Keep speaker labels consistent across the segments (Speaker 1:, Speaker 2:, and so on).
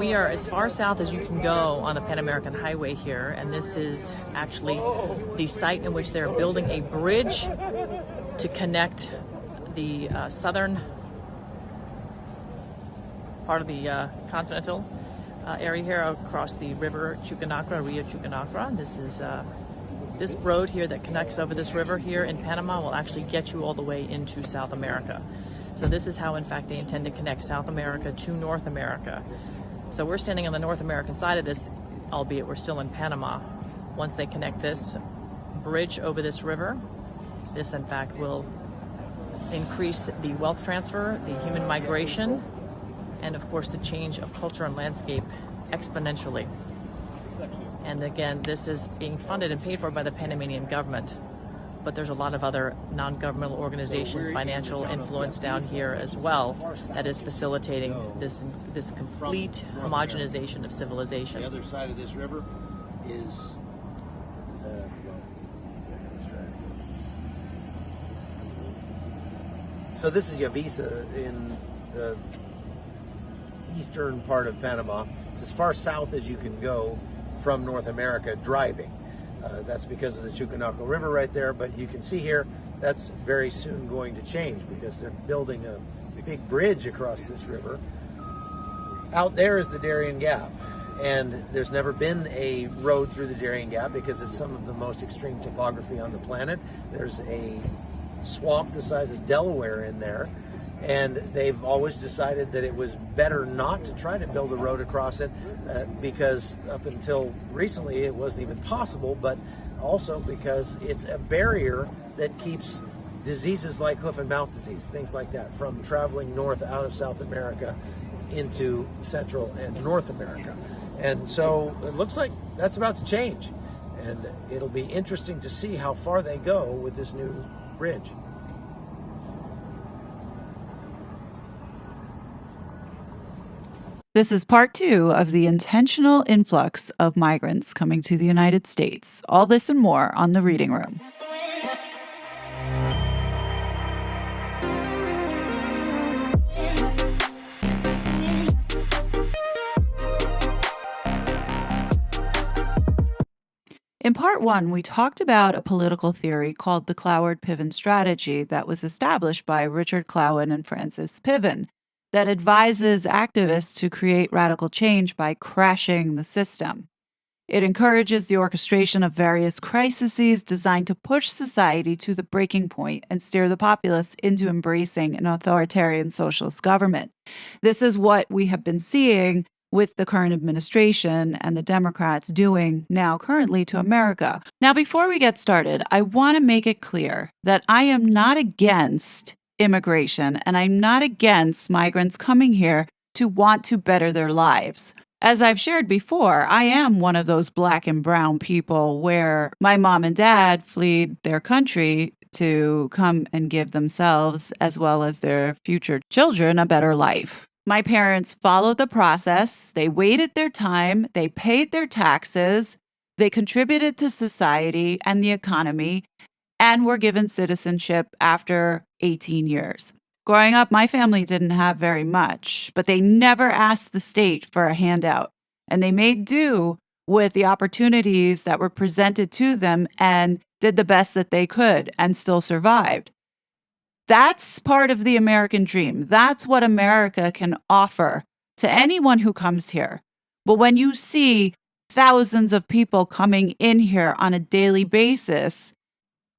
Speaker 1: We are as far south as you can go on the Pan American Highway here, and this is actually the site in which they're building a bridge to connect the southern part of the continental area here across the river Chucanacra, Rio Chucanacra. This is this road here that connects over this river here in Panama will actually get you all the way into South America. So this is how, in fact, they intend to connect South America to North America. So we're standing on the North American side of this, albeit we're still in Panama. Once they connect this bridge over this river, this, in fact, will increase the wealth transfer, the human migration, and, of course, the change of culture and landscape exponentially. And again, this is being funded and paid for by the Panamanian government. But there's a lot of other non-governmental organization financial influence down here as well that is facilitating this complete homogenization of civilization.
Speaker 2: The other side of this river is so this is Yavisa in the eastern part of Panama. It's as far south as you can go from North America driving. That's because of the Chucanacra River right there, but you can see here that's very soon going to change because they're building a big bridge across this river. Out there is the Darien Gap, and there's never been a road through the Darien Gap because it's some of the most extreme topography on the planet. There's a swamp the size of Delaware in there, and they've always decided that it was better not to try to build a road across it because up until recently it wasn't even possible, but also because it's a barrier that keeps diseases like hoof and mouth disease, things like that, from traveling north out of South America into Central and North America. And so it looks like that's about to change, and it'll be interesting to see how far they go with this new bridge.
Speaker 3: This is part 2 of the intentional influx of migrants coming to the United States. All this and more on The Reading Room. In part 1, we talked about a political theory called the CLOWARD-PIVEN strategy that was established by Richard Clowan and Francis Piven, that advises activists to create radical change by crashing the system. It encourages the orchestration of various crises designed to push society to the breaking point and steer the populace into embracing an authoritarian socialist government. This is what we have been seeing with the current administration and the Democrats doing now currently to America. Now, before we get started, I want to make it clear that I am not against immigration, and I'm not against migrants coming here to want to better their lives. As I've shared before, I am one of those black and brown people where my mom and dad fled their country to come and give themselves, as well as their future children, a better life. My parents followed the process. They waited their time. They paid their taxes. They contributed to society and the economy, and were given citizenship after 18 years. Growing up, my family didn't have very much, but they never asked the state for a handout, and they made do with the opportunities that were presented to them and did the best that they could and still survived. That's part of the American dream. That's what America can offer to anyone who comes here. But when you see thousands of people coming in here on a daily basis,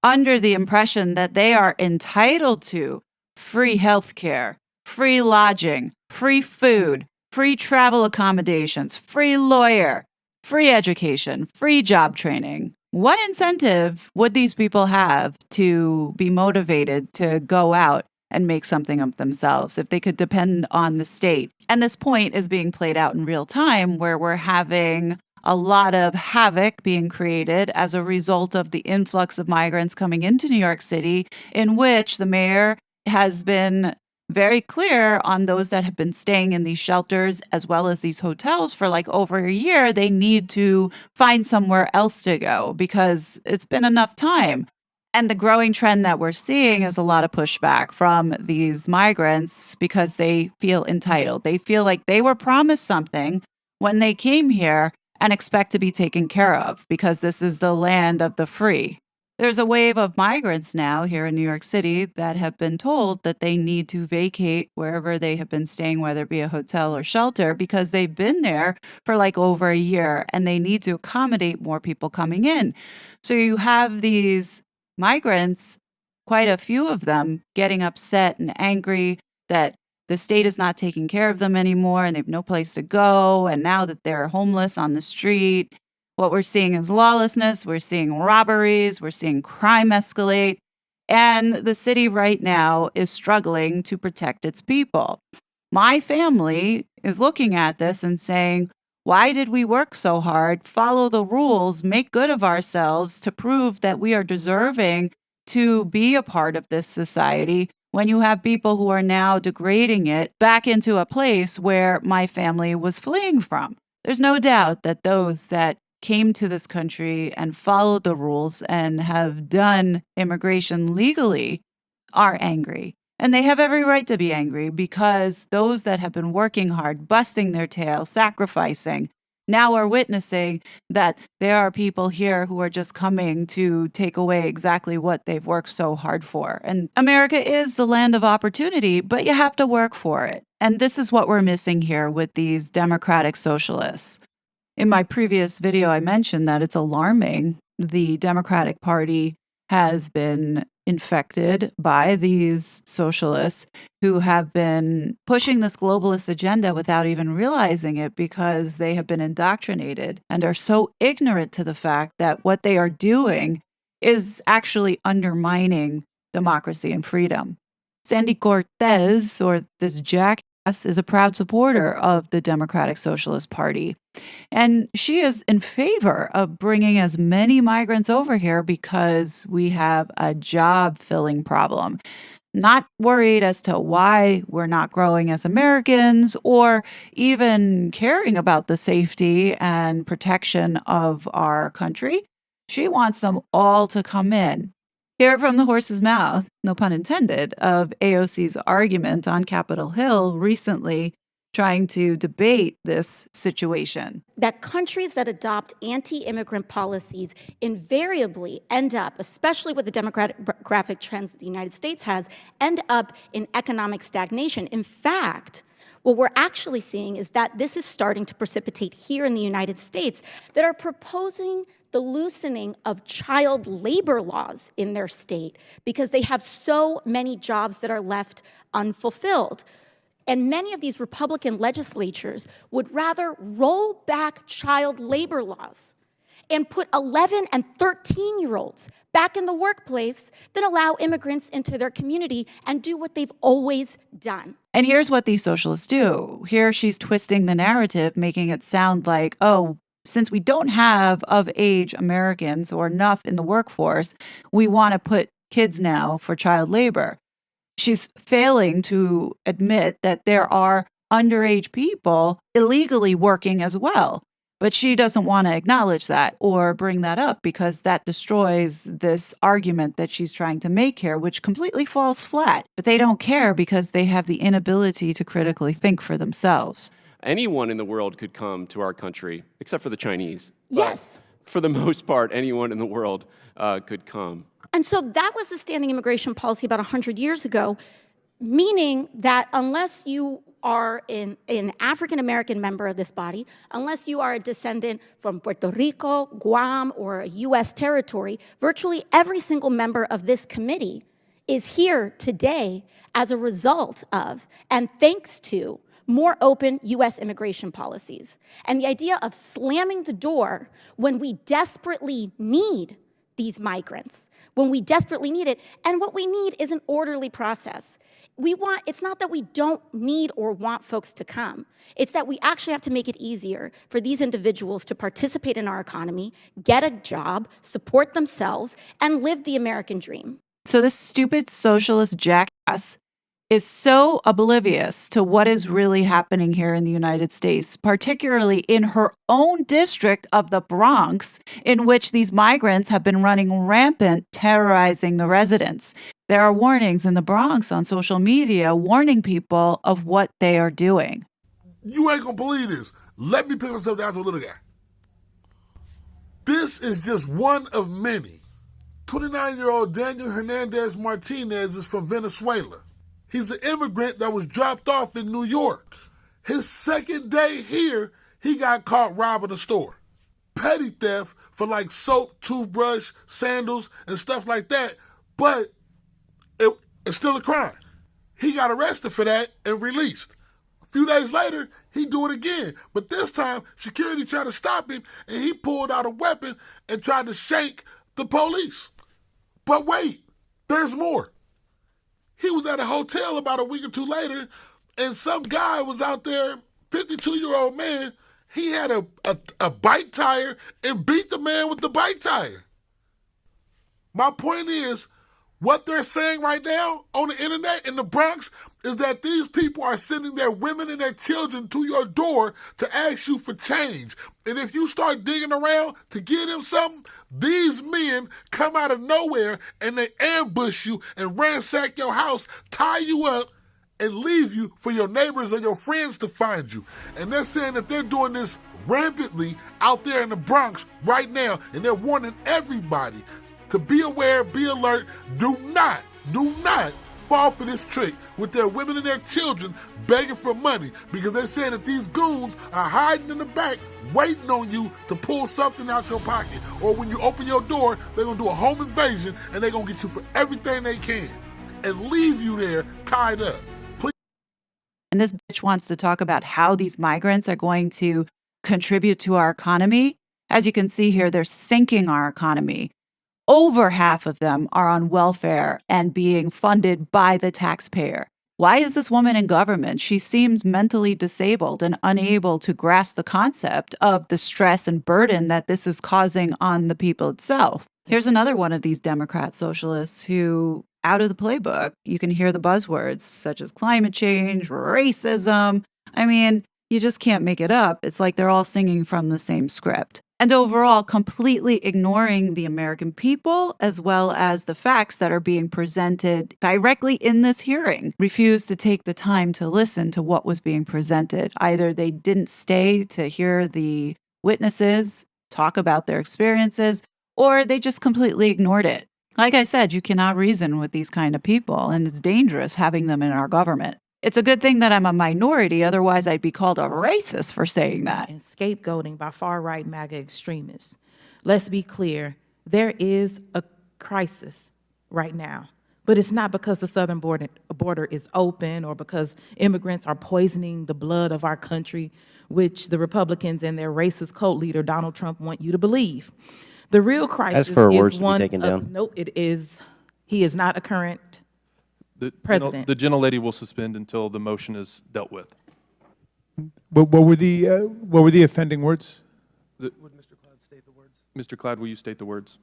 Speaker 3: under the impression that they are entitled to free healthcare, free lodging, free food, free travel accommodations, free lawyer, free education, free job training. What incentive would these people have to be motivated to go out and make something of themselves if they could depend on the state? And this point is being played out in real time, where we're having a lot of havoc being created as a result of the influx of migrants coming into New York City, in which the mayor has been very clear on those that have been staying in these shelters as well as these hotels for like over a year. They need to find somewhere else to go because it's been enough time. And the growing trend that we're seeing is a lot of pushback from these migrants because they feel entitled. They feel like they were promised something when they came here and expect to be taken care of because this is the land of the free. There's a wave of migrants now here in New York City that have been told that they need to vacate wherever they have been staying, whether it be a hotel or shelter, because they've been there for like over a year and they need to accommodate more people coming in. So you have these migrants, quite a few of them, getting upset and angry that the state is not taking care of them anymore and they have no place to go. And now that they're homeless on the street, what we're seeing is lawlessness, we're seeing robberies, we're seeing crime escalate, and the city right now is struggling to protect its people. My family is looking at this and saying, why did we work so hard, follow the rules, make good of ourselves to prove that we are deserving to be a part of this society when you have people who are now degrading it back into a place where my family was fleeing from? There's no doubt that those that came to this country and followed the rules and have done immigration legally are angry. And they have every right to be angry because those that have been working hard, busting their tail, sacrificing, now are witnessing that there are people here who are just coming to take away exactly what they've worked so hard for. And America is the land of opportunity, but you have to work for it. And this is what we're missing here with these democratic socialists. In my previous video, I mentioned that it's alarming. The Democratic Party has been infected by these socialists who have been pushing this globalist agenda without even realizing it because they have been indoctrinated and are so ignorant to the fact that what they are doing is actually undermining democracy and freedom. Sandy Cortez, or this jackass, is a proud supporter of the Democratic Socialist Party. And she is in favor of bringing as many migrants over here because we have a job-filling problem. Not worried as to why we're not growing as Americans or even caring about the safety and protection of our country. She wants them all to come in. Hear from the horse's mouth, no pun intended, of AOC's argument on Capitol Hill recently trying to debate this situation.
Speaker 4: That countries that adopt anti-immigrant policies invariably end up, especially with the demographic trends that the United States has, end up in economic stagnation. In fact, what we're actually seeing is that this is starting to precipitate here in the United States that are proposing the loosening of child labor laws in their state because they have so many jobs that are left unfulfilled. And many of these Republican legislatures would rather roll back child labor laws and put 11 and 13-year-olds back in the workplace than allow immigrants into their community and do what they've always done.
Speaker 3: And here's what these socialists do. Here she's twisting the narrative, making it sound like, oh, since we don't have of-age Americans or enough in the workforce, we want to put kids now for child labor. She's failing to admit that there are underage people illegally working as well. But she doesn't want to acknowledge that or bring that up because that destroys this argument that she's trying to make here, which completely falls flat. But they don't care because they have the inability to critically think for themselves.
Speaker 5: Anyone in the world could come to our country, except for the Chinese.
Speaker 4: Yes.
Speaker 5: But for the most part, anyone in the world could come.
Speaker 4: And so that was the standing immigration policy about 100 years ago, meaning that unless you are an African-American member of this body, unless you are a descendant from Puerto Rico, Guam, or a U.S. territory, virtually every single member of this committee is here today as a result of and thanks to more open U.S. immigration policies. And the idea of slamming the door when we desperately need these migrants, when we desperately need it, and what we need is an orderly process. It's not that we don't need or want folks to come. It's that we actually have to make it easier for these individuals to participate in our economy, get a job, support themselves, and live the American dream.
Speaker 3: So this stupid socialist jackass is so oblivious to what is really happening here in the United States, particularly in her own district of the Bronx, in which these migrants have been running rampant, terrorizing the residents. There are warnings in the Bronx on social media warning people of what they are doing.
Speaker 6: You ain't gonna believe this. Let me pick myself down to a little guy. This is just one of many. 29-year-old Daniel Hernandez Martinez is from Venezuela. He's an immigrant that was dropped off in New York. His second day here, he got caught robbing a store. Petty theft for like soap, toothbrush, sandals, and stuff like that, but it's still a crime. He got arrested for that and released. A few days later, he do it again, but this time security tried to stop him and he pulled out a weapon and tried to shake the police. But wait, there's more. He was at a hotel about a week or two later, and some guy was out there, 52-year-old man. He had a bike tire and beat the man with the bike tire. My point is, what they're saying right now on the internet in the Bronx is that these people are sending their women and their children to your door to ask you for change. And if you start digging around to give them something, these men come out of nowhere and they ambush you and ransack your house, tie you up, and leave you for your neighbors or your friends to find you. And they're saying that they're doing this rampantly out there in the Bronx right now, and they're warning everybody to be aware, be alert. Do not fall for this trick with their women and their children begging for money, because they're saying that these goons are hiding in the back waiting on you to pull something out your pocket. Or when you open your door, they're going to do a home invasion and they're going to get you for everything they can and leave you there tied up.
Speaker 3: And this bitch wants to talk about how these migrants are going to contribute to our economy. As you can see here, they're sinking our economy. Over half of them are on welfare and being funded by the taxpayer. Why is this woman in government? She seems mentally disabled and unable to grasp the concept of the stress and burden that this is causing on the people itself. Here's another one of these Democrat socialists who, out of the playbook, you can hear the buzzwords such as climate change, racism. I mean, you just can't make it up. It's like they're all singing from the same script. And overall, completely ignoring the American people as well as the facts that are being presented directly in this hearing. Refused to take the time to listen to what was being presented. Either they didn't stay to hear the witnesses talk about their experiences, or they just completely ignored it. Like I said, you cannot reason with these kind of people, and it's dangerous having them in our government. It's a good thing that I'm a minority, otherwise I'd be called a racist for saying that.
Speaker 7: And scapegoating by far-right MAGA extremists. Let's be clear, there is a crisis right now, but it's not because the southern border is open or because immigrants are poisoning the blood of our country, which the Republicans and their racist cult leader, Donald Trump, want you to believe. The real crisis
Speaker 8: As for
Speaker 7: is
Speaker 8: words to be
Speaker 7: one
Speaker 8: taken down.
Speaker 7: Nope, he is not a current president.
Speaker 9: The gentlelady will suspend until the motion is dealt with.
Speaker 10: What were the offending words?
Speaker 2: Would Mr. Cloud state the words?
Speaker 9: Mr. Cloud, will you state the words?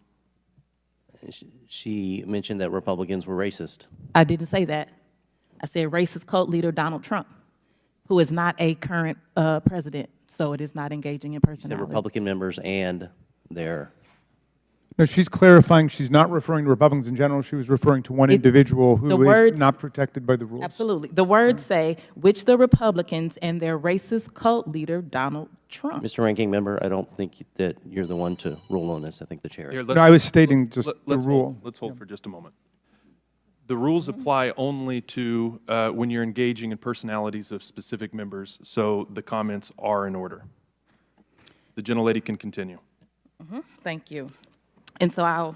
Speaker 8: She mentioned that Republicans were racist.
Speaker 7: I didn't say that. I said racist cult leader Donald Trump, who is not a current president, so it is not engaging in
Speaker 8: The
Speaker 7: personality.
Speaker 8: Republican members and their...
Speaker 10: No, she's clarifying she's not referring to Republicans in general. She was referring to one individual who is not protected by the rules.
Speaker 7: Absolutely. The words say, which the Republicans and their racist cult leader, Donald Trump.
Speaker 8: Mr. Ranking Member, I don't think that you're the one to rule on this. I think the chair.
Speaker 9: Here,
Speaker 10: No, I was stating just the rule.
Speaker 9: Let's hold for just a moment. The rules apply only to when you're engaging in personalities of specific members, so the comments are in order. The gentlelady can continue.
Speaker 7: Thank you. And so I'll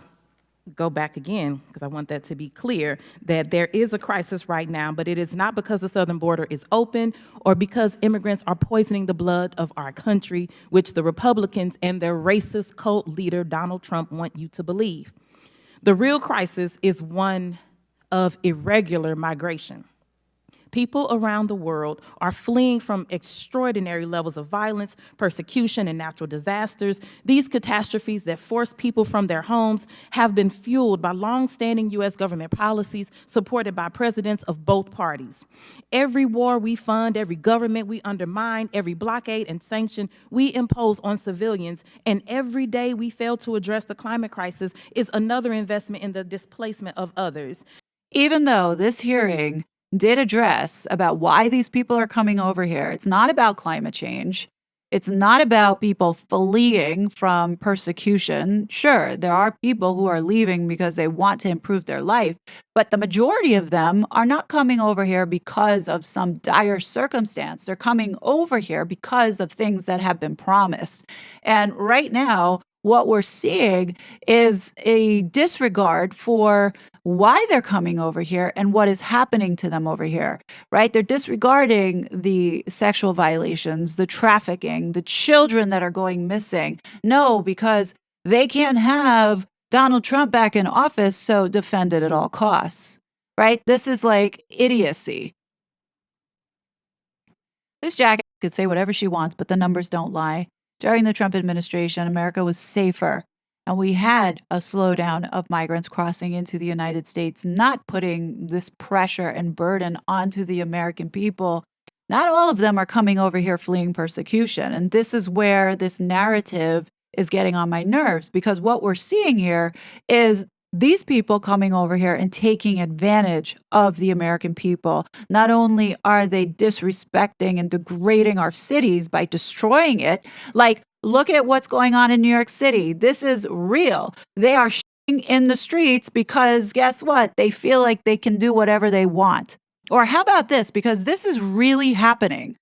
Speaker 7: go back again, because I want that to be clear, that there is a crisis right now, but it is not because the southern border is open or because immigrants are poisoning the blood of our country, which the Republicans and their racist cult leader, Donald Trump, want you to believe. The real crisis is one of irregular migration. People around the world are fleeing from extraordinary levels of violence, persecution, and natural disasters. These catastrophes that force people from their homes have been fueled by long-standing U.S. government policies supported by presidents of both parties. Every war we fund, every government we undermine, every blockade and sanction we impose on civilians, and every day we fail to address the climate crisis is another investment in the displacement of others.
Speaker 3: Even though this hearing did address about why these people are coming over here, it's not about climate change. It's not about people fleeing from persecution. Sure, there are people who are leaving because they want to improve their life, but the majority of them are not coming over here because of some dire circumstance. They're coming over here because of things that have been promised. And right now, what we're seeing is a disregard for why they're coming over here and what is happening to them over here, right? They're disregarding the sexual violations, the trafficking, the children that are going missing. No, because they can't have Donald Trump back in office, so defend it at all costs, right? This is like idiocy. This jackass could say whatever she wants, but the numbers don't lie. During the Trump administration, America was safer, and we had a slowdown of migrants crossing into the United States, not putting this pressure and burden onto the American people. Not all of them are coming over here fleeing persecution, and this is where this narrative is getting on my nerves, because what we're seeing here is these people coming over here and taking advantage of the American people. Not only are they disrespecting and degrading our cities by destroying it, like, look at what's going on in New York City. This is real. They are shitting in the streets because guess what? They feel like they can do whatever they want. Or how about this? Because this is really happening.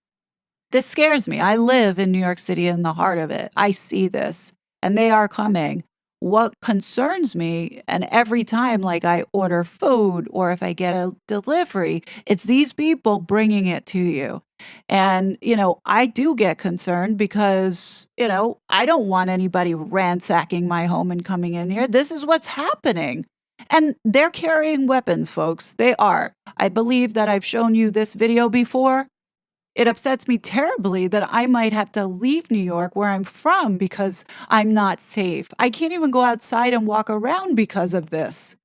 Speaker 3: This scares me. I live in New York City in the heart of it. I see this, and they are coming. What concerns me, and every time like I order food or if I get a delivery, it's these people bringing it to you. And, I do get concerned because, I don't want anybody ransacking my home and coming in here. This is what's happening. And they're carrying weapons, folks. They are. I believe that I've shown you this video before. It upsets me terribly that I might have to leave New York, where I'm from, because I'm not safe. I can't even go outside and walk around because of this.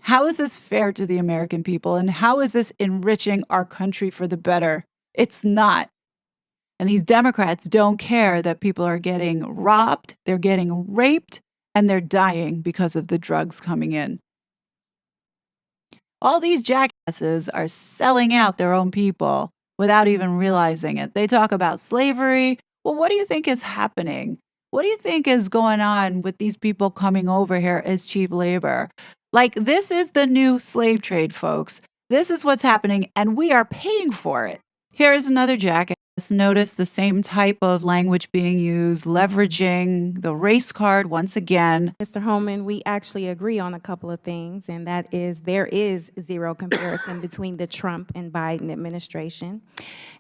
Speaker 3: How is this fair to the American people? And how is this enriching our country for the better? It's not. And these Democrats don't care that people are getting robbed, they're getting raped, and they're dying because of the drugs coming in. All these jackasses are selling out their own people without even realizing it. They talk about slavery. Well, what do you think is happening? What do you think is going on with these people coming over here as cheap labor? Like, this is the new slave trade, folks. This is what's happening, and we are paying for it. Here is another jackass. Notice the same type of language being used, leveraging the race card once again.
Speaker 7: Mr. Holman, we actually agree on a couple of things, and that is there is zero comparison between the Trump and Biden administration.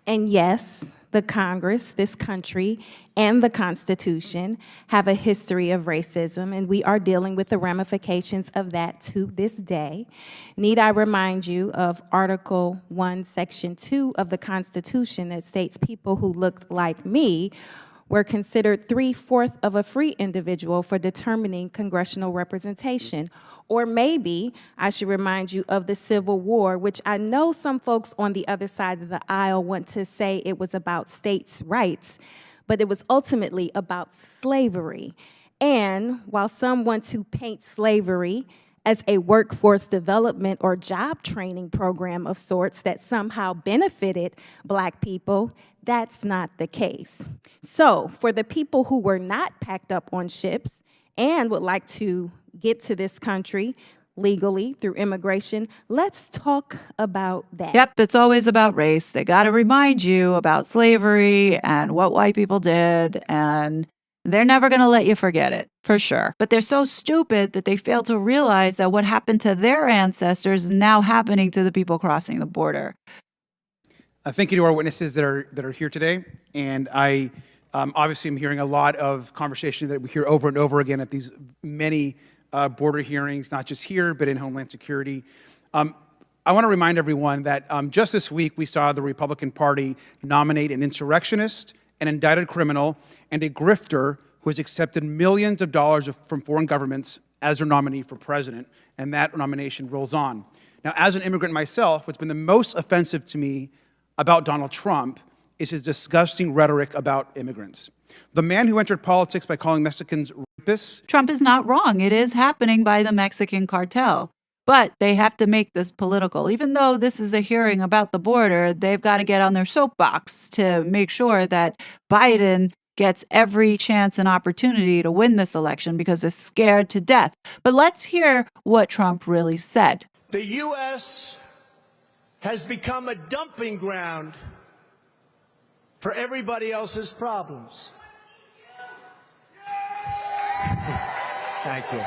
Speaker 7: And yes, the Congress, this country, and the Constitution have a history of racism, and we are dealing with the ramifications of that to this day. Need I remind you of Article 1, Section 2 of the Constitution that states people who looked like me were considered 3/4 of a free individual for determining congressional representation. Or maybe I should remind you of the Civil War, which I know some folks on the other side of the aisle want to say it was about states' rights, but it was ultimately about slavery. And while some want to paint slavery as a workforce development or job training program of sorts that somehow benefited Black people, that's not the case. So for the people who were not packed up on ships and would like to get to this country legally through immigration, let's talk about that.
Speaker 3: Yep, it's always about race. They got to remind you about slavery and what white people did, and they're never going to let you forget it, for sure. But they're so stupid that they fail to realize that what happened to their ancestors is now happening to the people crossing the border.
Speaker 11: Thank you to our witnesses that are here today. And I obviously am hearing a lot of conversation that we hear over and over again at these many border hearings, not just here, but in Homeland Security. I want to remind everyone that just this week we saw the Republican Party nominate an insurrectionist, an indicted criminal, and a grifter who has accepted millions of dollars from foreign governments as their nominee for president, and that nomination rolls on. Now, as an immigrant myself, what's been the most offensive to me about Donald Trump is his disgusting rhetoric about immigrants. The man who entered politics by calling Mexicans rapists.
Speaker 3: Trump is not wrong. It is happening by the Mexican cartel. But they have to make this political. Even though this is a hearing about the border, they've got to get on their soapbox to make sure that Biden gets every chance and opportunity to win this election because they're scared to death. But let's hear what Trump really said.
Speaker 12: The U.S. has become a dumping ground for everybody else's problems. Thank you.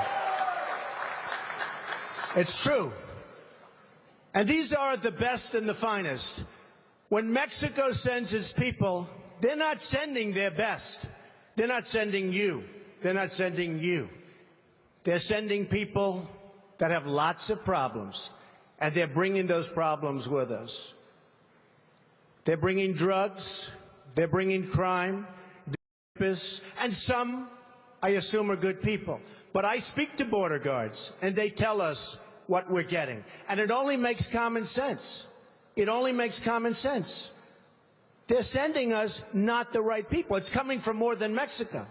Speaker 12: It's true. And these are the best and the finest. When Mexico sends its people, they're not sending their best. They're not sending you. They're not sending you. They're sending people that have lots of problems, and they're bringing those problems with us. They're bringing drugs, they're bringing crime, and some, I assume, are good people. But I speak to border guards, and they tell us what we're getting. And it only makes common sense. It only makes common sense. They're sending us not the right people. It's coming from more than Mexico.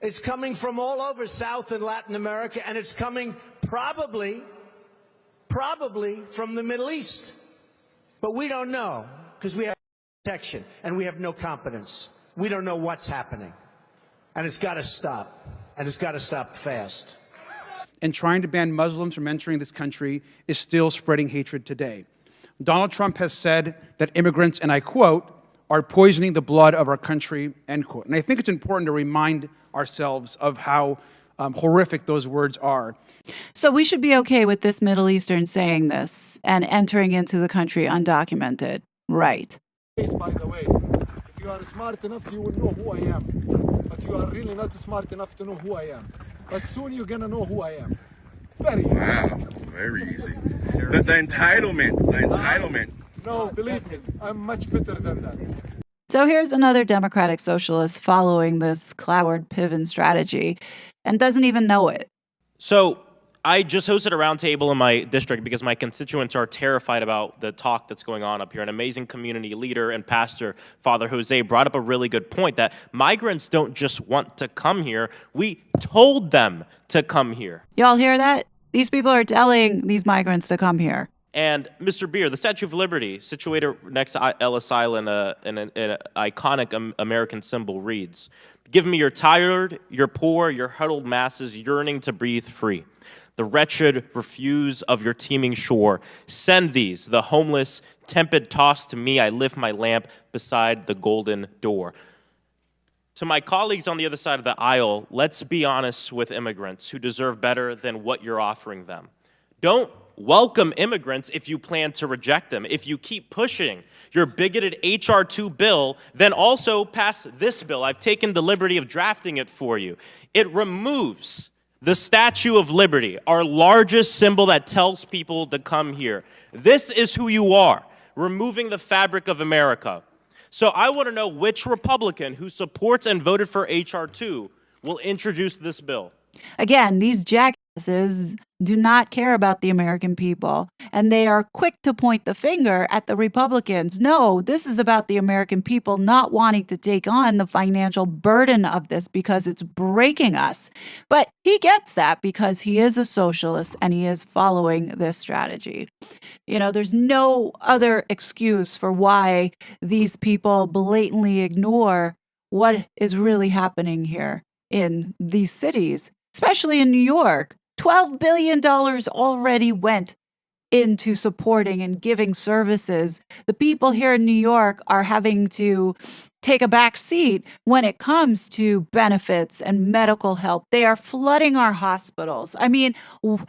Speaker 12: It's coming from all over South and Latin America, and it's coming probably from the Middle East. But we don't know, because we have protection, and we have no competence. We don't know what's happening. And it's got to stop. And it's got to stop fast.
Speaker 11: And trying to ban Muslims from entering this country is still spreading hatred today. Donald Trump has said that immigrants, and I quote, are poisoning the blood of our country, end quote. And I think it's important to remind ourselves of how horrific those words are.
Speaker 3: So we should be okay with this Middle Eastern saying this and entering into the country undocumented, right?
Speaker 13: By the way, if you are smart enough, you will know who I am. But you are really not smart enough to know who I am. But soon you're going to know who I am. Very easy.
Speaker 14: Wow, very easy. The entitlement.
Speaker 13: No, believe me, I'm much better than that.
Speaker 3: So here's another Democratic socialist following this CLOWARD-PIVEN strategy and doesn't even know it.
Speaker 15: So I just hosted a roundtable in my district because my constituents are terrified about the talk that's going on up here. An amazing community leader and pastor, Father Jose, brought up a really good point that migrants don't just want to come here. We told them to come here.
Speaker 3: Y'all hear that? These people are telling these migrants to come here.
Speaker 15: And Mr. Beer, the Statue of Liberty, situated next to Ellis Island, an iconic American symbol, reads, "Give me your tired, your poor, your huddled masses yearning to breathe free. The wretched refuse of your teeming shore. Send these, the homeless, tempted tossed to me. I lift my lamp beside the golden door." To my colleagues on the other side of the aisle, let's be honest with immigrants who deserve better than what you're offering them. Don't welcome immigrants if you plan to reject them. If you keep pushing your bigoted H.R. 2 bill, then also pass this bill. I've taken the liberty of drafting it for you. It removes the Statue of Liberty, our largest symbol that tells people to come here. This is who you are, removing the fabric of America. So I want to know which Republican who supports and voted for H.R. 2 will introduce this bill.
Speaker 3: Again, these jackasses do not care about the American people, and they are quick to point the finger at the Republicans. No, this is about the American people not wanting to take on the financial burden of this because it's breaking us. But he gets that because he is a socialist and he is following this strategy. You know, there's no other excuse for why these people blatantly ignore what is really happening here in these cities, especially in New York. $12 billion already went into supporting and giving services. The people here in New York are having to take a back seat when it comes to benefits and medical help. They are flooding our hospitals. I mean,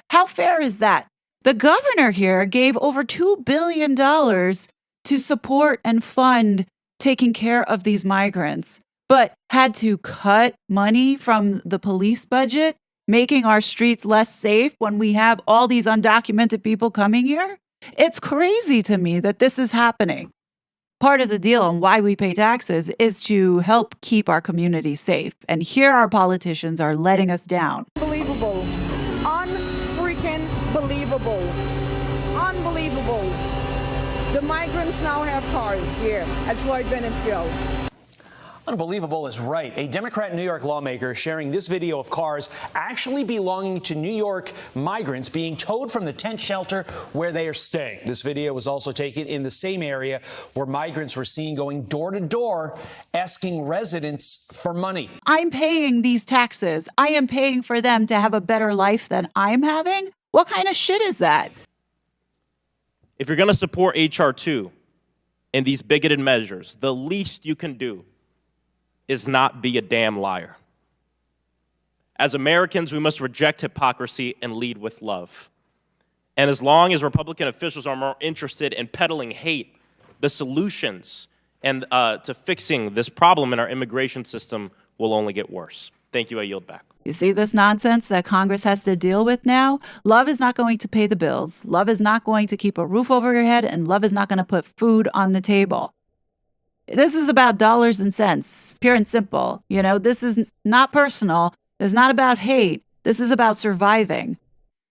Speaker 3: how fair is that? The governor here gave over $2 billion to support and fund taking care of these migrants, but had to cut money from the police budget, making our streets less safe when we have all these undocumented people coming here? It's crazy to me that this is happening. Part of the deal and why we pay taxes is to help keep our community safe. And here our politicians are letting us down.
Speaker 16: Unbelievable. Unfreaking believable. Unbelievable. The migrants now have cars here at Floyd Bennett Field.
Speaker 17: Unbelievable is right. A Democrat New York lawmaker sharing this video of cars actually belonging to New York migrants being towed from the tent shelter where they are staying. This video was also taken in the same area where migrants were seen going door to door asking residents for money.
Speaker 3: I'm paying these taxes. I am paying for them to have a better life than I'm having. What kind of shit is that?
Speaker 15: If you're going to support H.R. 2 and these bigoted measures, the least you can do is not be a damn liar. As Americans, we must reject hypocrisy and lead with love. And as long as Republican officials are more interested in peddling hate, the solutions and to fixing this problem in our immigration system will only get worse. Thank you. I yield back.
Speaker 3: You see this nonsense that Congress has to deal with now? Love is not going to pay the bills. Love is not going to keep a roof over your head, and love is not going to put food on the table. This is about dollars and cents, pure and simple. You know, this is not personal. It's not about hate. This is about surviving.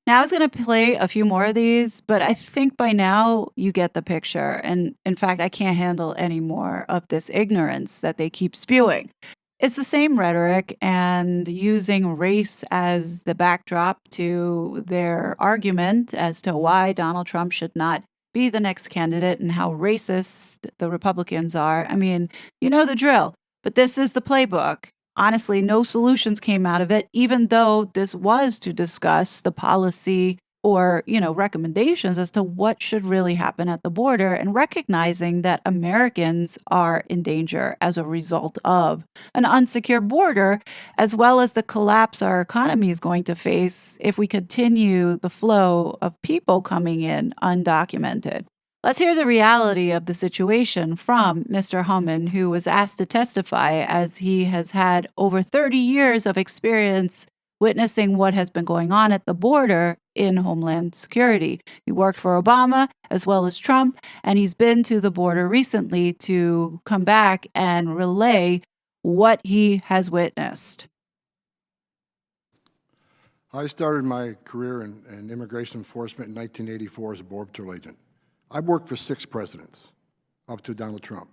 Speaker 3: Now, I was going to play a few more of these, but I think by now you get the picture. And in fact, I can't handle any more of this ignorance that they keep spewing. It's the same rhetoric and using race as the backdrop to their argument as to why Donald Trump should not be the next candidate and how racist the Republicans are. I mean, you know the drill, but this is the playbook. Honestly, no solutions came out of it, even though this was to discuss the policy or, recommendations as to what should really happen at the border, and recognizing that Americans are in danger as a result of an unsecure border, as well as the collapse our economy is going to face if we continue the flow of people coming in undocumented. Let's hear the reality of the situation from Mr. Hammond, who was asked to testify as he has had over 30 years of experience witnessing what has been going on at the border in Homeland Security. He worked for Obama as well as Trump, and he's been to the border recently to come back and relay what he has witnessed.
Speaker 18: I started my career in immigration enforcement in 1984 as a Border Patrol agent. I've worked for 6 presidents, up to Donald Trump.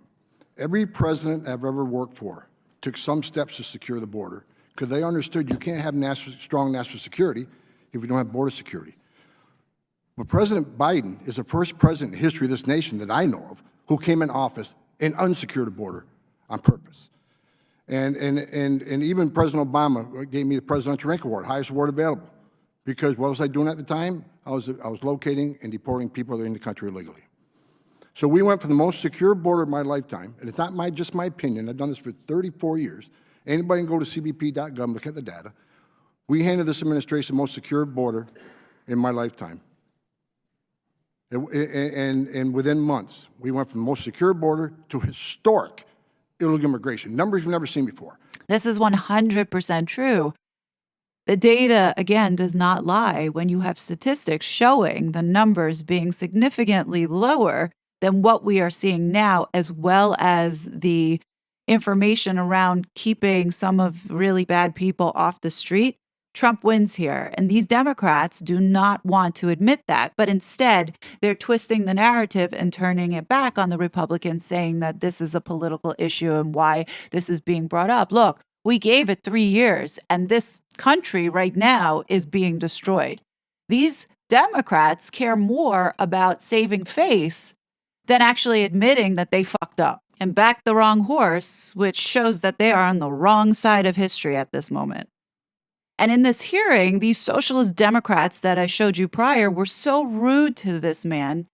Speaker 18: Every president I've ever worked for took some steps to secure the border, because they understood you can't have strong national security if you don't have border security. But President Biden is the first president in history of this nation that I know of who came in office and unsecured a border on purpose. And even President Obama gave me the Presidential Rank Award, highest award available, because what was I doing at the time? I was locating and deporting people that are in the country illegally. So we went for the most secure border of my lifetime, and it's not just my opinion. I've done this for 34 years. Anybody can go to cbp.gov and look at the data. We handed this administration the most secure border in my lifetime. And within months, we went from the most secure border to historic illegal immigration, numbers you've never seen before.
Speaker 3: This is 100% true. The data, again, does not lie when you have statistics showing the numbers being significantly lower than what we are seeing now, as well as the information around keeping some of really bad people off the street. Trump wins here. And these Democrats do not want to admit that, but instead they're twisting the narrative and turning it back on the Republicans, saying that this is a political issue and why this is being brought up. Look, we gave it 3 years, and this country right now is being destroyed. These Democrats care more about saving face than actually admitting that they fucked up and backed the wrong horse, which shows that they are on the wrong side of history at this moment. And in this hearing, these socialist Democrats that I showed you prior were so rude to this man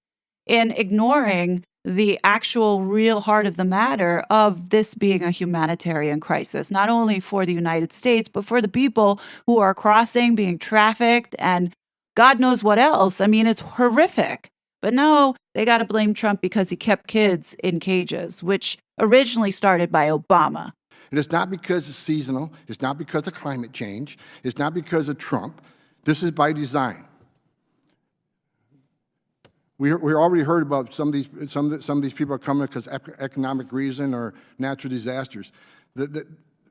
Speaker 3: in ignoring the actual real heart of the matter of this being a humanitarian crisis, not only for the United States, but for the people who are crossing, being trafficked, and God knows what else. I mean, it's horrific. But no, they got to blame Trump because he kept kids in cages, which originally started by Obama.
Speaker 18: And it's not because it's seasonal. It's not because of climate change. It's not because of Trump. This is by design. We already heard about some of these people are coming because of economic reason or natural disasters. The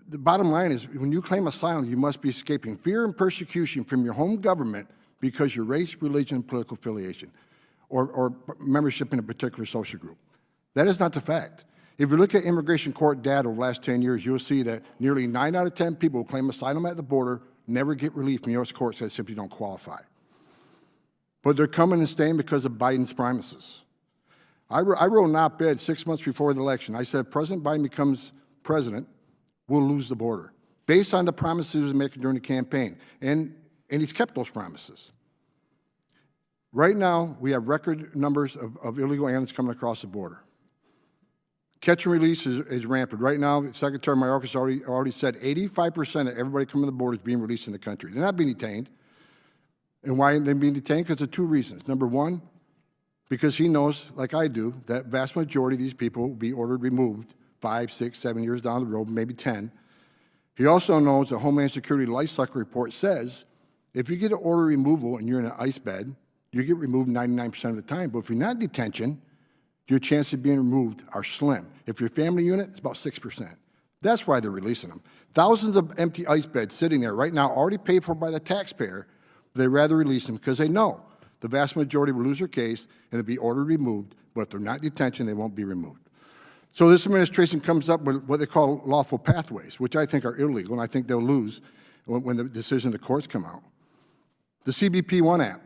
Speaker 18: bottom line is, when you claim asylum, you must be escaping fear and persecution from your home government because of your race, religion, and political affiliation, or membership in a particular social group. That is not the fact. If you look at immigration court data over the last 10 years, you'll see that nearly 9 out of 10 people who claim asylum at the border never get relief from U.S. courts that simply don't qualify. But they're coming and staying because of Biden's promises. I wrote an op-ed 6 months before the election. I said, if President Biden becomes president, we'll lose the border, based on the promises he was making during the campaign. And he's kept those promises. Right now, we have record numbers of illegal aliens coming across the border. Catch and release is rampant. Right now, Secretary Mayorkas already said 85% of everybody coming to the border is being released in the country. They're not being detained. And why are they being detained? Because of two reasons. Number one, because he knows, like I do, that vast majority of these people will be ordered removed 5, 6, 7 years down the road, maybe 10. He also knows the Homeland Security Life Cycle Report says if you get an order removal and you're in an ICE bed, you get removed 99% of the time. But if you're not in detention, your chances of being removed are slim. If you're a family unit, it's about 6%. That's why they're releasing them. Thousands of empty ICE beds sitting there right now, already paid for by the taxpayer. They'd rather release them because they know the vast majority will lose their case and they'll be ordered removed, but if they're not in detention, they won't be removed. So this administration comes up with what they call lawful pathways, which I think are illegal, and I think they'll lose when the decision of the courts come out. The CBP One app,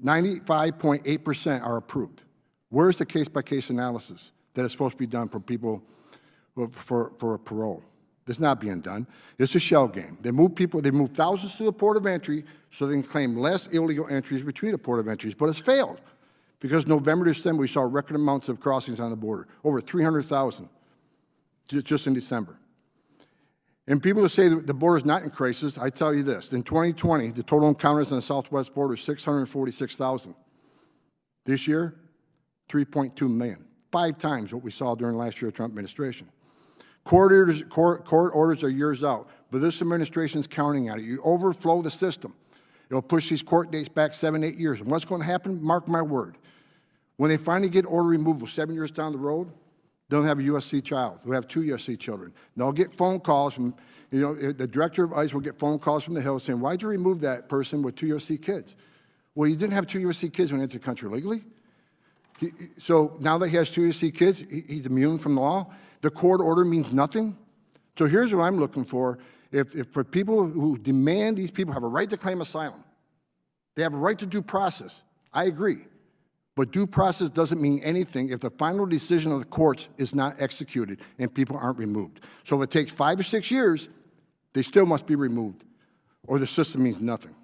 Speaker 18: 95.8% are approved. Where's the case-by-case analysis that is supposed to be done for people for a parole? It's not being done. It's a shell game. They move people, they move thousands to the port of entry so they can claim less illegal entries between the port of entries, but it's failed because November, December, we saw record amounts of crossings on the border, over 300,000 just in December. And people who say that the border is not in crisis, I tell you this, in 2020, the total encounters on the southwest border is 646,000. This year, 3.2 million, 5 times what we saw during last year's Trump administration. Court orders are years out, but this administration is counting on it. You overflow the system. It'll push these court dates back 7, 8 years. And what's going to happen? Mark my word. When they finally get order removal 7 years down the road, they'll have a USC child. They'll have 2 USC children. They'll get phone calls from, the director of ICE will get phone calls from the Hill saying, why'd you remove that person with 2 USC kids? Well, he didn't have 2 USC kids when he entered the country legally. So now that he has 2 USC kids, he's immune from the law. The court order means nothing. So here's what I'm looking for. If for people who demand these people have a right to claim asylum, they have a right to due process. I agree. But due process doesn't mean anything if the final decision of the courts is not executed and people aren't removed. So if it takes 5 or 6 years, they still must be removed, or the system means nothing.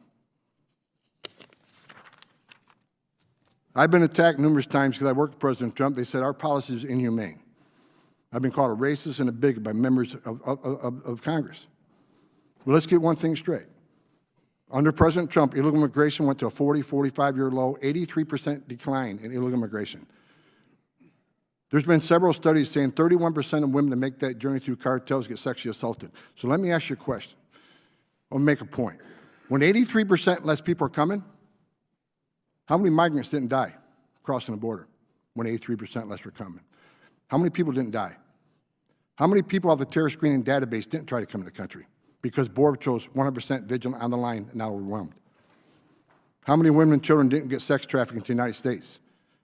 Speaker 18: I've been attacked numerous times because I worked with President Trump. They said our policy is inhumane. I've been called a racist and a bigot by members of Congress. Well, let's get one thing straight. Under President Trump, illegal immigration went to a 40, 45-year low, 83% decline in illegal immigration. There's been several studies saying 31% of women that make that journey through cartels get sexually assaulted. So let me ask you a question. I'll make a point. When 83% less people are coming, how many migrants didn't die crossing the border when 83% less were coming? How many people didn't die? How many people off the terror screening database didn't try to come to the country because Border Patrol's 100% vigilant on the line and now overwhelmed? How many women and children didn't get sex trafficking to the United States,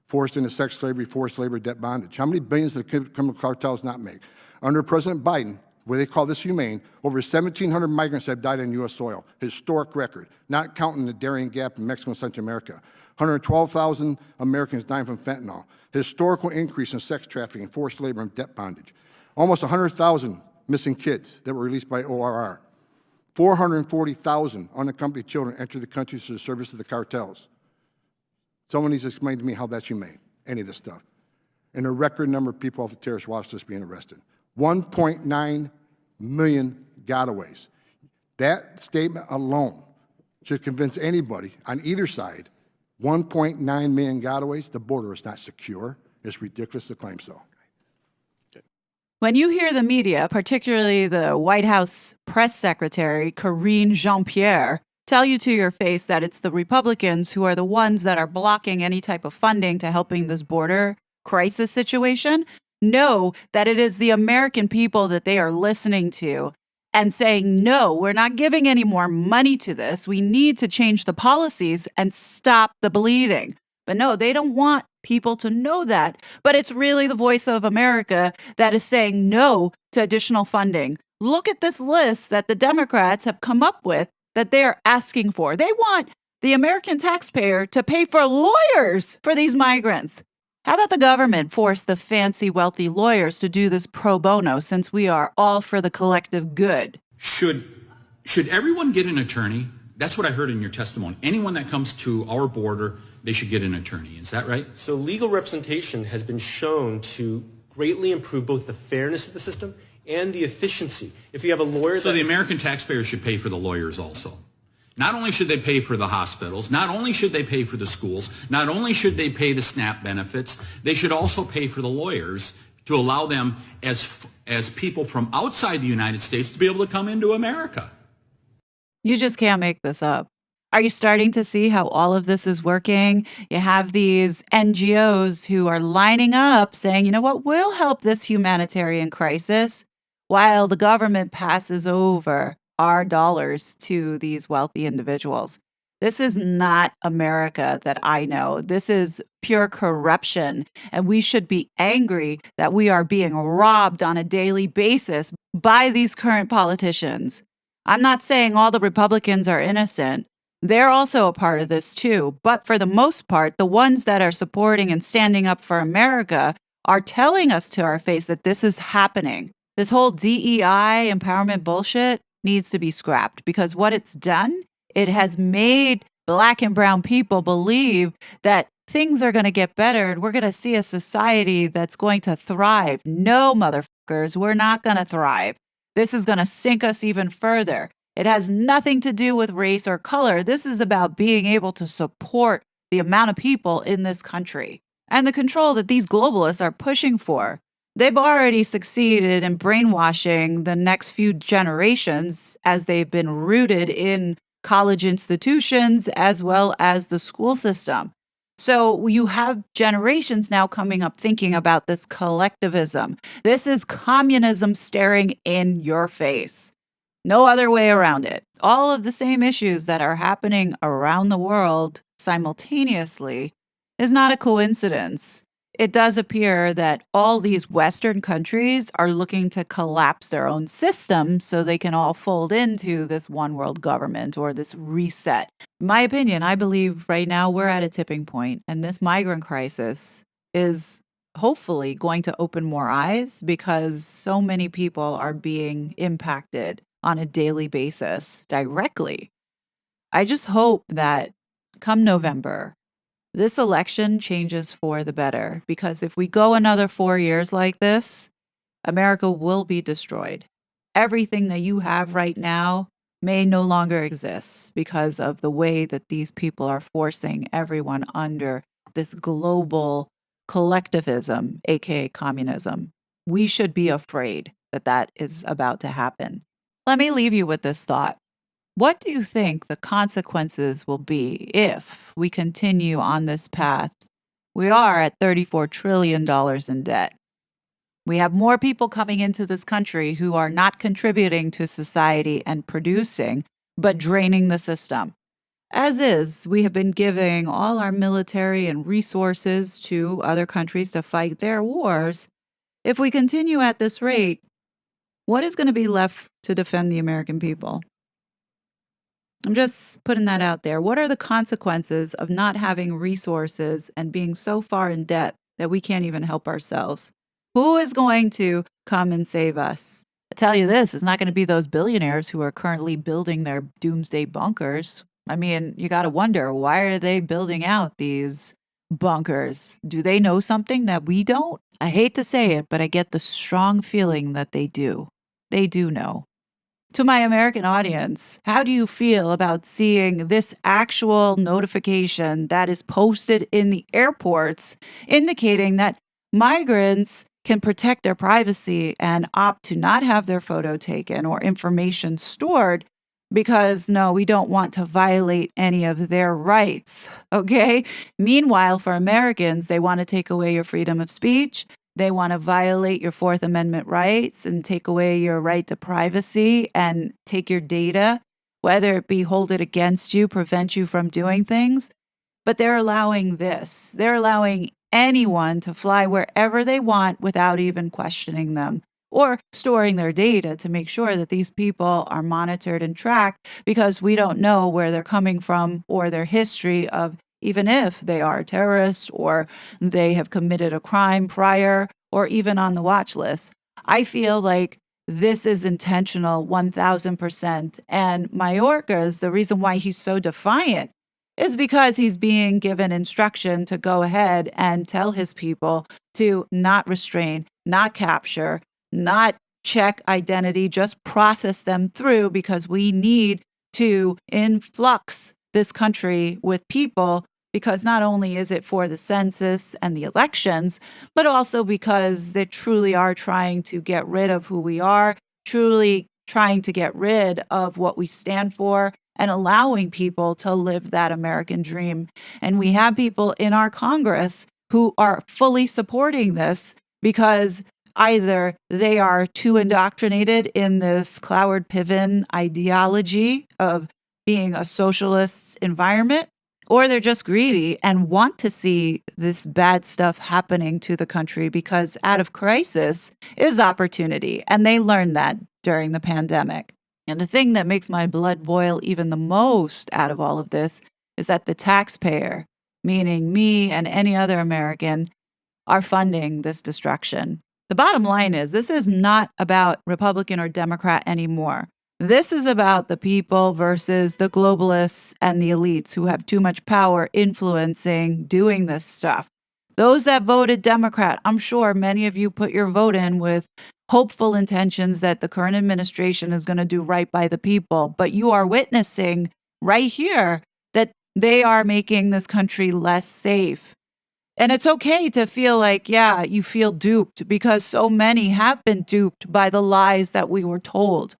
Speaker 18: forced into sex slavery, forced labor, debt bondage? How many billions did the criminal cartels not make? Under President Biden, where they call this humane, over 1,700 migrants have died on U.S. soil, historic record, not counting the Darien Gap in Mexico and Central America. 112,000 Americans dying from fentanyl. Historical increase in sex trafficking, forced labor, and debt bondage. Almost 100,000 missing kids that were released by ORR. 440,000 unaccompanied children entered the country through the service of the cartels. Someone needs to explain to me how that's humane, any of this stuff. And a record number of people off the terrorist watch list being arrested. 1.9 million gotaways. That statement alone should convince anybody on either side 1.9 million gotaways, the border is not secure. It's ridiculous to claim so.
Speaker 3: When you hear the media, particularly the White House press secretary, Karine Jeanpierre, tell you to your face that it's the Republicans who are the ones that are blocking any type of funding to helping this border crisis situation, know that it is the American people that they are listening to and saying, no, we're not giving any more money to this. We need to change the policies and stop the bleeding. But no, they don't want people to know that. But it's really the voice of America that is saying no to additional funding. Look at this list that the Democrats have come up with that they're asking for. They want the American taxpayer to pay for lawyers for these migrants. How about the government force the fancy, wealthy lawyers to do this pro bono, since we are all for the collective good?
Speaker 19: Should everyone get an attorney? That's what I heard in your testimony. Anyone that comes to our border, they should get an attorney. Is that right?
Speaker 20: So legal representation has been shown to greatly improve both the fairness of the system and the efficiency. If you have a lawyer,
Speaker 19: so the American taxpayer should pay for the lawyers also. Not only should they pay for the hospitals, not only should they pay for the schools, not only should they pay the SNAP benefits, they should also pay for the lawyers to allow them as people from outside the United States to be able to come into America.
Speaker 3: You just can't make this up. Are you starting to see how all of this is working? You have these NGOs who are lining up saying, you know what, we'll help this humanitarian crisis, while the government passes over our dollars to these wealthy individuals. This is not America that I know. This is pure corruption. And we should be angry that we are being robbed on a daily basis by these current politicians. I'm not saying all the Republicans are innocent. They're also a part of this too. But for the most part, the ones that are supporting and standing up for America are telling us to our face that this is happening. This whole DEI empowerment bullshit needs to be scrapped, because what it's done, it has made Black and brown people believe that things are going to get better and we're going to see a society that's going to thrive. No, motherfuckers, we're not going to thrive. This is going to sink us even further. It has nothing to do with race or color. This is about being able to support the amount of people in this country and the control that these globalists are pushing for. They've already succeeded in brainwashing the next few generations, as they've been rooted in college institutions as well as the school system. So you have generations now coming up thinking about this collectivism. This is communism staring in your face. No other way around it. All of the same issues that are happening around the world simultaneously is not a coincidence. It does appear that all these Western countries are looking to collapse their own systems so they can all fold into this one world government or this reset. In my opinion, I believe right now we're at a tipping point, and this migrant crisis is hopefully going to open more eyes, because so many people are being impacted on a daily basis directly. I just hope that come November, this election changes for the better, because if we go another 4 years like this, America will be destroyed. Everything that you have right now may no longer exist because of the way that these people are forcing everyone under this global collectivism, aka communism. We should be afraid that that is about to happen. Let me leave you with this thought. What do you think the consequences will be if we continue on this path? We are at $34 trillion in debt. We have more people coming into this country who are not contributing to society and producing, but draining the system. As is, we have been giving all our military and resources to other countries to fight their wars. If we continue at this rate, what is going to be left to defend the American people? I'm just putting that out there. What are the consequences of not having resources and being so far in debt that we can't even help ourselves? Who is going to come and save us? I tell you this, it's not going to be those billionaires who are currently building their doomsday bunkers. I mean, you got to wonder, why are they building out these bunkers? Do they know something that we don't? I hate to say it, but I get the strong feeling that they do. They do know. To my American audience, how do you feel about seeing this actual notification that is posted in the airports indicating that migrants can protect their privacy and opt to not have their photo taken or information stored because, no, we don't want to violate any of their rights, okay? Meanwhile, for Americans, they want to take away your freedom of speech. They want to violate your Fourth Amendment rights and take away your right to privacy and take your data, whether it be hold it against you, prevent you from doing things. but they're allowing this. They're allowing anyone to fly wherever they want without even questioning them or storing their data to make sure that these people are monitored and tracked, because we don't know where they're coming from or their history of, even if they are terrorists or they have committed a crime prior or even on the watch list. I feel like this is intentional 1000%. And Mayorkas, the reason why he's so defiant is because he's being given instruction to go ahead and tell his people to not restrain, not capture, not check identity, just process them through, because we need to influx this country with people, because not only is it for the census and the elections, but also because they truly are trying to get rid of who we are, truly trying to get rid of what we stand for, and allowing people to live that American dream. And we have people in our Congress who are fully supporting this, because either they are too indoctrinated in this CLOWARD-PIVEN ideology of being a socialist environment, or they're just greedy and want to see this bad stuff happening to the country, because out of crisis is opportunity. And they learned that during the pandemic. And the thing that makes my blood boil even the most out of all of this is that the taxpayer, meaning me and any other American, are funding this destruction. The bottom line is, this is not about Republican or Democrat anymore. This is about the people versus the globalists and the elites who have too much power influencing doing this stuff. Those that voted Democrat, I'm sure many of you put your vote in with hopeful intentions that the current administration is going to do right by the people. But you are witnessing right here that they are making this country less safe. And it's okay to feel like, yeah, you feel duped, because so many have been duped by the lies that we were told.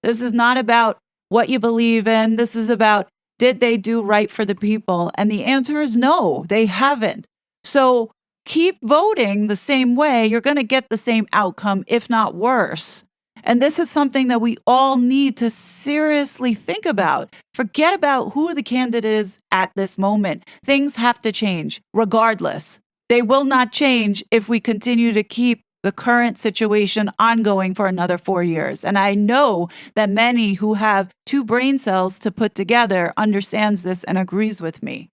Speaker 3: This is not about what you believe in. This is about, did they do right for the people? And the answer is no, they haven't. So keep voting the same way. You're going to get the same outcome, if not worse. And this is something that we all need to seriously think about. Forget about who the candidate is at this moment. Things have to change regardless. They will not change if we continue to keep the current situation ongoing for another 4 years. And I know that many who have 2 brain cells to put together understands this and agrees with me.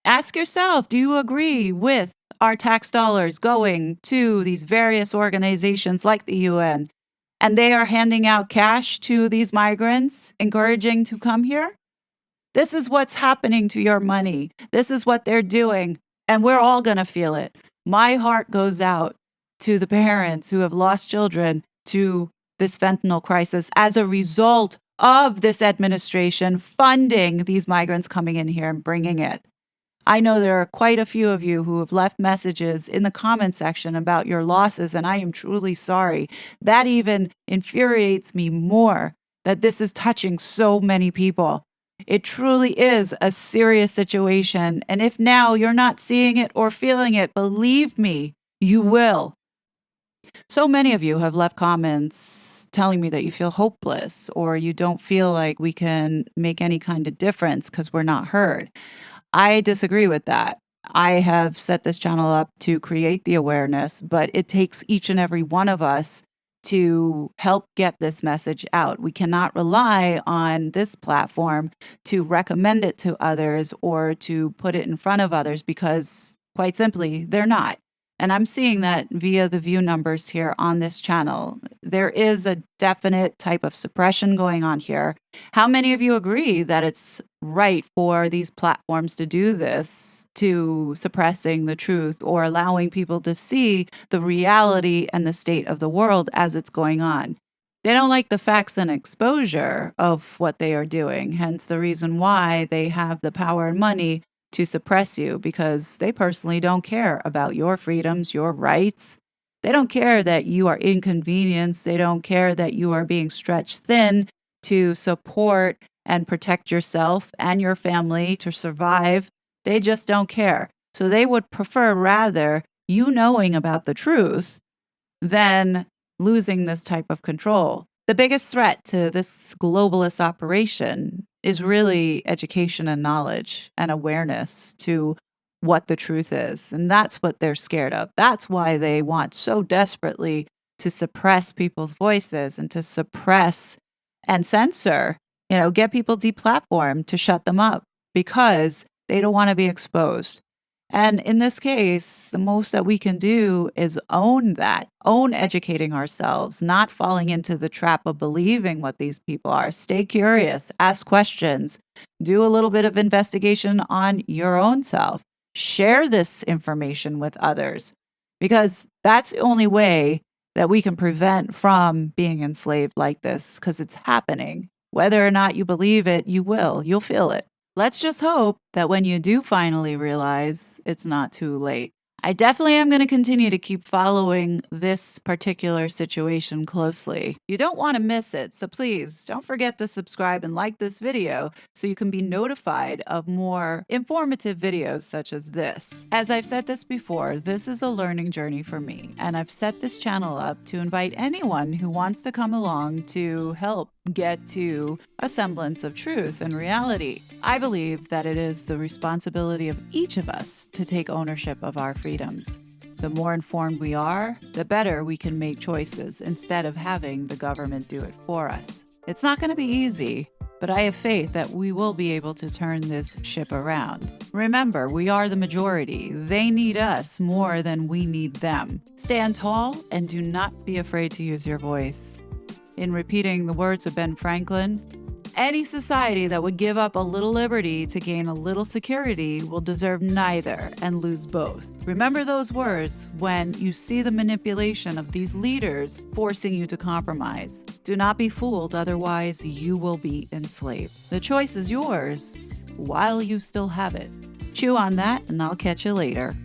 Speaker 3: Ask yourself, do you agree with our tax dollars going to these various organizations like the UN, and they are handing out cash to these migrants, encouraging to come here? This is what's happening to your money. This is what they're doing, and we're all going to feel it. My heart goes out to the parents who have lost children to this fentanyl crisis as a result of this administration funding these migrants coming in here and bringing it. I know there are quite a few of you who have left messages in the comment section about your losses, and I am truly sorry. That even infuriates me more, that this is touching so many people. It truly is a serious situation, and if now you're not seeing it or feeling it, believe me, you will. So many of you have left comments telling me that you feel hopeless, or you don't feel like we can make any kind of difference because we're not heard. I disagree with that. I have set this channel up to create the awareness, but it takes each and every one of us to help get this message out. We cannot rely on this platform to recommend it to others or to put it in front of others, because quite simply, they're not. And I'm seeing that via the view numbers here on this channel. There is a definite type of suppression going on here. How many of you agree that it's right for these platforms to do this, to suppressing the truth or allowing people to see the reality and the state of the world as it's going on? They don't like the facts and exposure of what they are doing, hence the reason why they have the power and money to suppress you, because they personally don't care about your freedoms, your rights. They don't care that you are inconvenienced. They don't care that you are being stretched thin to support and protect yourself and your family to survive. They just don't care. So they would prefer rather you knowing about the truth than losing this type of control. The biggest threat to this globalist operation is really education and knowledge and awareness to what the truth is. And that's what they're scared of. That's why they want so desperately to suppress people's voices and to suppress and censor, get people deplatformed to shut them up because they don't want to be exposed. And in this case, the most that we can do is own that, own educating ourselves, not falling into the trap of believing what these people are. Stay curious, ask questions, do a little bit of investigation on your own self. Share this information with others, because that's the only way that we can prevent from being enslaved like this, because it's happening. Whether or not you believe it, you'll feel it. Let's just hope that when you do finally realize, it's not too late. I definitely am going to continue to keep following this particular situation closely. You don't want to miss it, so please don't forget to subscribe and like this video so you can be notified of more informative videos such as this. As I've said this before, this is a learning journey for me, and I've set this channel up to invite anyone who wants to come along to help get to a semblance of truth and reality. I believe that it is the responsibility of each of us to take ownership of our freedoms. The more informed we are, the better we can make choices instead of having the government do it for us. It's not going to be easy, but I have faith that we will be able to turn this ship around. Remember, we are the majority. They need us more than we need them. Stand tall and do not be afraid to use your voice. In repeating the words of Ben Franklin, any society that would give up a little liberty to gain a little security will deserve neither and lose both. Remember those words when you see the manipulation of these leaders forcing you to compromise. Do not be fooled, otherwise you will be enslaved. The choice is yours while you still have it. Chew on that, and I'll catch you later.